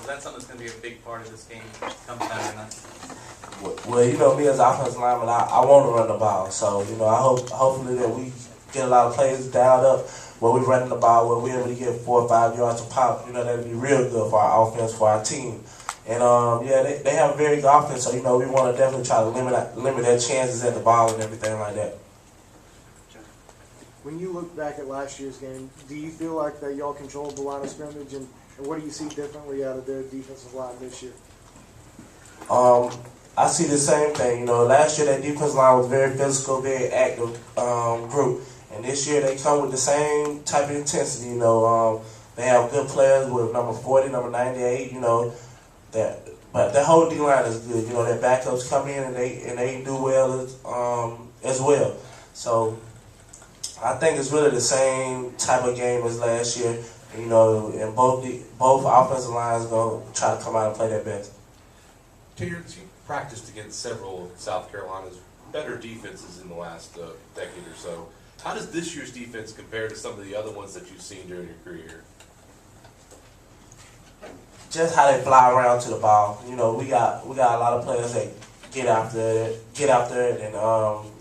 Is that something that's going to be a big part of this game come Saturday night? Well, you know, me as an offensive lineman, I want to run the ball. So, you know, hopefully that we get a lot of plays dialed up where we're running the ball, where we're able to get 4 or 5 yards to pop. You know, that'd be real good for our offense, for our team. And, yeah, they have a very good offense. So, you know, we want to definitely try to limit their chances at the ball and everything like that. When you look back at last year's game, do you feel like that y'all controlled the line of scrimmage, and what do you see differently out of their defensive line this year? I see the same thing. You know, last year that defensive line was very physical, very active group, and this year they come with the same type of intensity. You know, they have good players with number 40, number 98. You know, but the whole D line is good. You know, their backups come in and they do well as well. So I think it's really the same type of game as last year. You know, and both offensive lines gonna try to come out and play their best. Terrence, you practiced against several of South Carolina's better defenses in the last decade or so. How does this year's defense compare to some of the other ones that you've seen during your career? Just how they fly around to the ball. You know, we got a lot of players that get after it and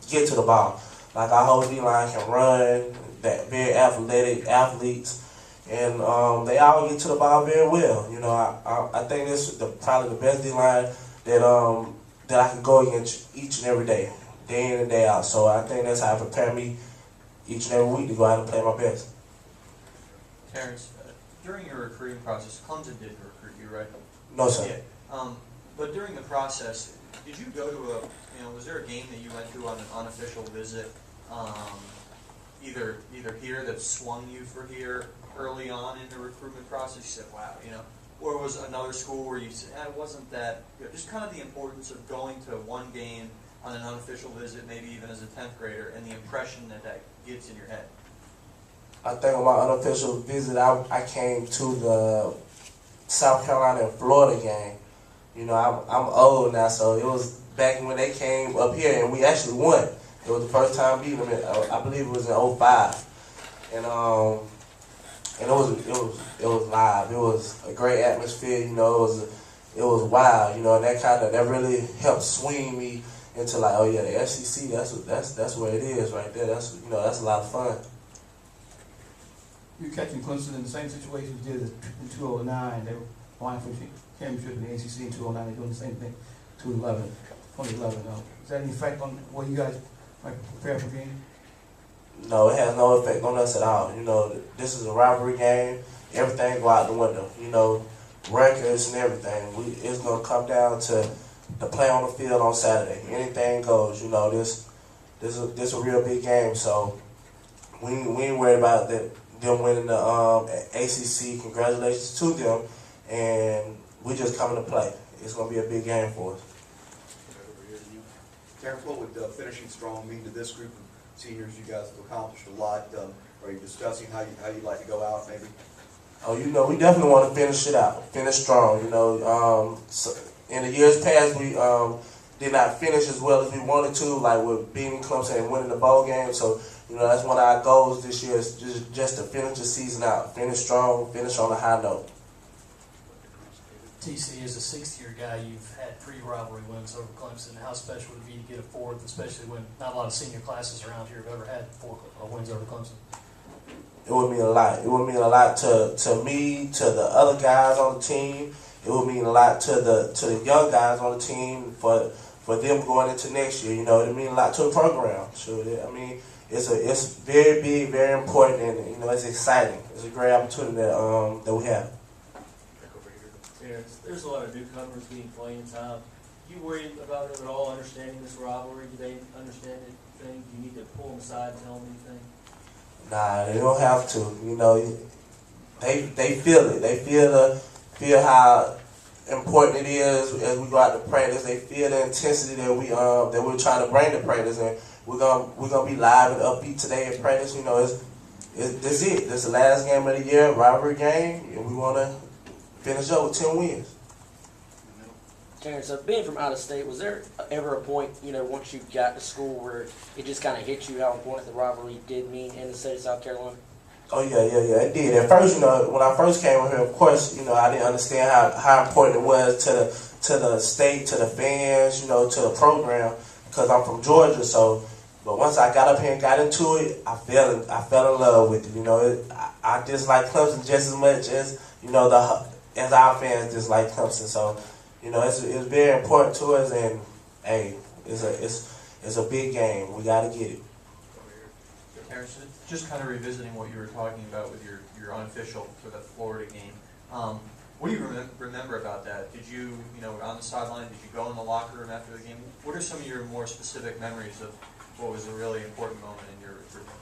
get to the ball. Like our whole D-line can run, that very athletic athletes, and they all get to the ball very well. You know, I think this is probably the best D-line that I can go against each and every day in and day out. So I think that's how I prepare me each and every week to go out and play my best. Terrence, during your recruiting process, Clemson did recruit you, right? No, sir. Yeah. But during the process, did you go to was there a game that you went to on an unofficial visit, either here that swung you for here early on in the recruitment process? You said, wow, or was another school where you said, it wasn't that good? Just kind of the importance of going to one game on an unofficial visit, maybe even as a 10th grader, and the impression that gets in your head. I think on my unofficial visit, I came to the South Carolina and Florida game. You know, I'm old now, so it was back when they came up here and we actually won. It was the first time beating them. I believe it was in '05, and it was live. It was a great atmosphere. You know, it was wild. You know, and that really helped swing me into like, oh yeah, the SEC. That's where it is right there. That's a lot of fun. You're catching Clemson in the same situation you did in 2009. They were vying for the championship in the ACC in 2009. They're doing the same thing 2011. Is that any effect on what you guys might prepare for game? No, it has no effect on us at all. You know, this is a rivalry game. Everything go out the window. You know, records and everything. It's gonna come down to the play on the field on Saturday. Anything goes. You know, this a real big game. So we ain't worried about that. Them winning the ACC, congratulations to them, and we just coming to play. It's going to be a big game for us. Terrence, what would finishing strong mean to this group of seniors? You guys have accomplished a lot. Are you discussing how you'd like to go out, maybe? Oh, you know, we definitely want to finish it out, finish strong. You know, so in the years past, we did not finish as well as we wanted to, like with beating Clemson and winning the bowl game. So, you know, that's one of our goals this year is just to finish the season out, finish strong, finish on a high note. TC, as a sixth-year guy, you've had 3 rivalry wins over Clemson. How special would it be to get a 4th, especially when not a lot of senior classes around here have ever had 4 wins over Clemson? It would mean a lot. It would mean a lot to me, to the other guys on the team. It would mean a lot to the young guys on the team for them going into next year. You know, it would mean a lot to the program. So, I mean, it's very big, very important, and you know, it's exciting. It's a great opportunity that we have. Terrence, there's a lot of newcomers being playing time. You worried about them at all understanding this rivalry? Do they understand anything? Do you need to pull them aside and tell them anything? Nah, they don't have to. You know, they feel it. They feel how important it is as we go out to practice. They feel the intensity that we're trying to bring to practice, and we're gonna be live and upbeat today at practice. You know, this it. This is the last game of the year, rivalry game, and we want to finish up with 10 wins. Terrence, being from out of state, was there ever a point, once you got to school where it just kind of hit you how important the rivalry did mean in the state of South Carolina? Oh yeah, it did. At first, when I first came over here, of course, I didn't understand how important it was to the state, to the fans, to the program, because I'm from Georgia. So, but once I got up here and got into it, I fell in love with it. I dislike Clemson just as much as as our fans dislike Clemson. So, it's very important to us, and hey, it's a big game. We got to get it. Terrence, just kind of revisiting what you were talking about with your unofficial for the Florida game. What do you remember about that? Did you, on the sideline, did you go in the locker room after the game? What are some of your more specific memories of what was a really important moment in your recruitment?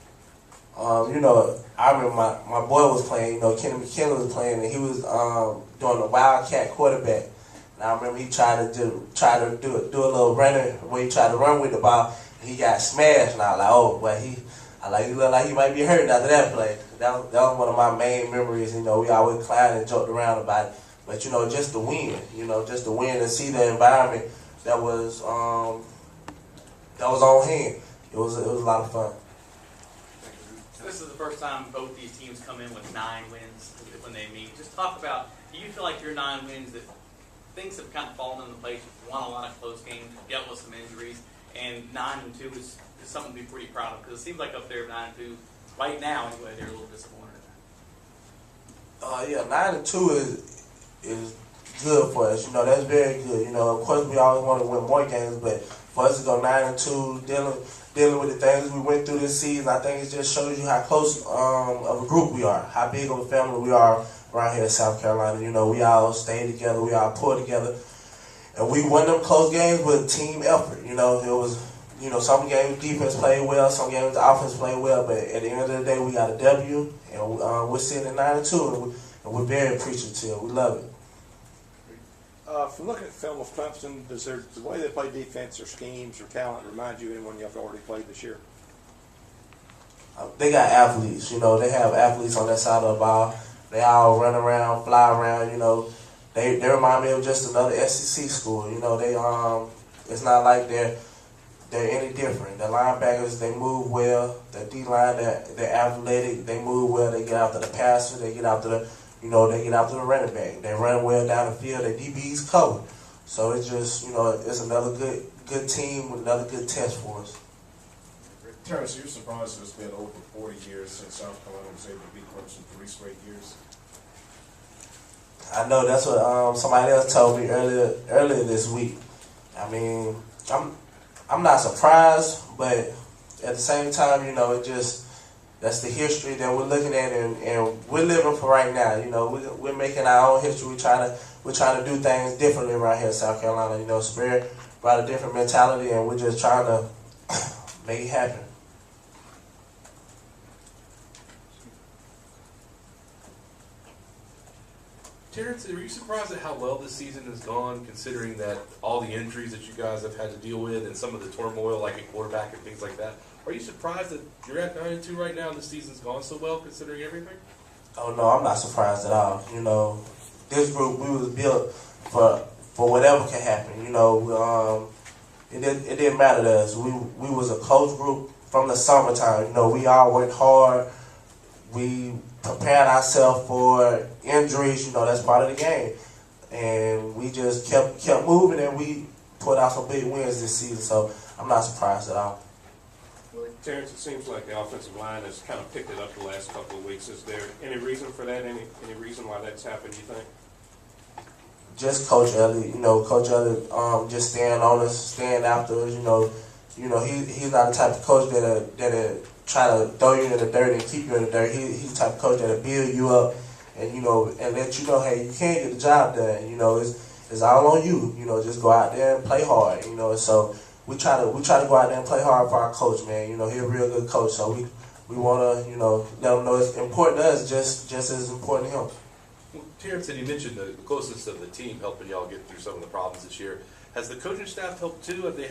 I remember my boy was playing, Kenny McKinley was playing, and he was doing the Wildcat quarterback. And I remember he tried to do a little running where he tried to run with the ball, and he got smashed. And I was like, oh, well, he looked like he might be hurt after that play. That was one of my main memories. We always climbed and joked around about it. But just to win, and see the environment that was on hand. It was a lot of fun. So this is the first time both these teams come in with 9 wins when they meet. Just talk about, do you feel like your 9 wins that things have kind of fallen into place? You've won a lot of close games, dealt with some injuries, and 9-2 is something to be pretty proud of, because it seems like up there 9-2 right now anyway they're a little disappointed. 9-2 is good for us. That's very good. Of course we always want to win more games, but for us to go 9-2, dealing with the things we went through this season, I think it just shows you how close of a group we are, how big of a family we are around here in South Carolina. We all stay together, we all pull together, and we won them close games with team effort. It was, some games defense played well, some games the offense played well, but at the end of the day, we got a W, and we're sitting at 9-2, and we're very appreciative. We love it. From looking at film of Clemson, does the way they play defense or schemes or talent remind you of anyone you've already played this year? They got athletes. They have athletes on that side of the ball. They all run around, fly around. They remind me of just another SEC school. It's not like they're any different. The linebackers, they move well. The D-line, they're athletic. They move well. They get after the passer. They get after the they get after the running back. They run well down the field. Their DBs cover. So it's just, it's another good team with another good test for us. Terrence, you're surprised it's been over 40 years since South Carolina was able to beat Clemson 3 straight years? I know that's what somebody else told me earlier this week. I mean, I'm not surprised, but at the same time, it just, that's the history that we're looking at, and we're living for right now. We're making our own history. We're trying to do things differently around here in South Carolina. Spirit brought a different mentality, and we're just trying to make it happen. Terrence, are you surprised at how well this season has gone, considering that all the injuries that you guys have had to deal with and some of the turmoil, like at quarterback and things like that? Are you surprised that you're at 9-2 right now and the season's gone so well, considering everything? Oh no, I'm not surprised at all. This group, we was built for whatever can happen. It didn't matter to us. We was a close group from the summertime. We all worked hard. We prepared ourselves for injuries. That's part of the game, and we just kept moving, and we put out some big wins this season. So I'm not surprised at all. Terrence, it seems like the offensive line has kind of picked it up the last couple of weeks. Is there any reason for that? Any reason why that's happened, you think? Just Coach Elliott. Coach Elliott just staying on us, staying after us. He's not the type of coach that try to throw you in the dirt and keep you in the dirt. He's the type of coach that'll build you up and and let you know, hey, you can't get the job done. It's all on you. Just go out there and play hard. So we try to go out there and play hard for our coach, man. He's a real good coach. So we want to let him know it's important to us just as important to him. Well, Terrence, you mentioned the closeness of the team helping y'all get through some of the problems this year. Has the coaching staff helped too? Have they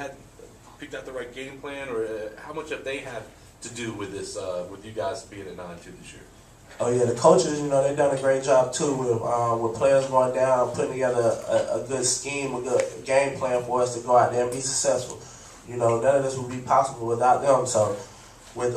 picked out the right game plan, or how much have they had to do with this, with you guys being at 9-2 this year? Oh yeah, the coaches, they've done a great job too with players going down, putting together a good scheme, a good game plan for us to go out there and be successful. None of this would be possible without them. So with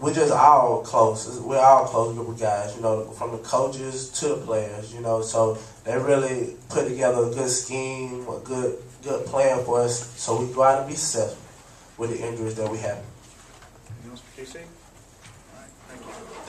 we're just all close. We're all close group of guys, you know, from the coaches to the players, you know. So they really put together a good scheme, a good plan for us, so we go out and be successful with the injuries that we have. Anything else for KC? All right, thank you.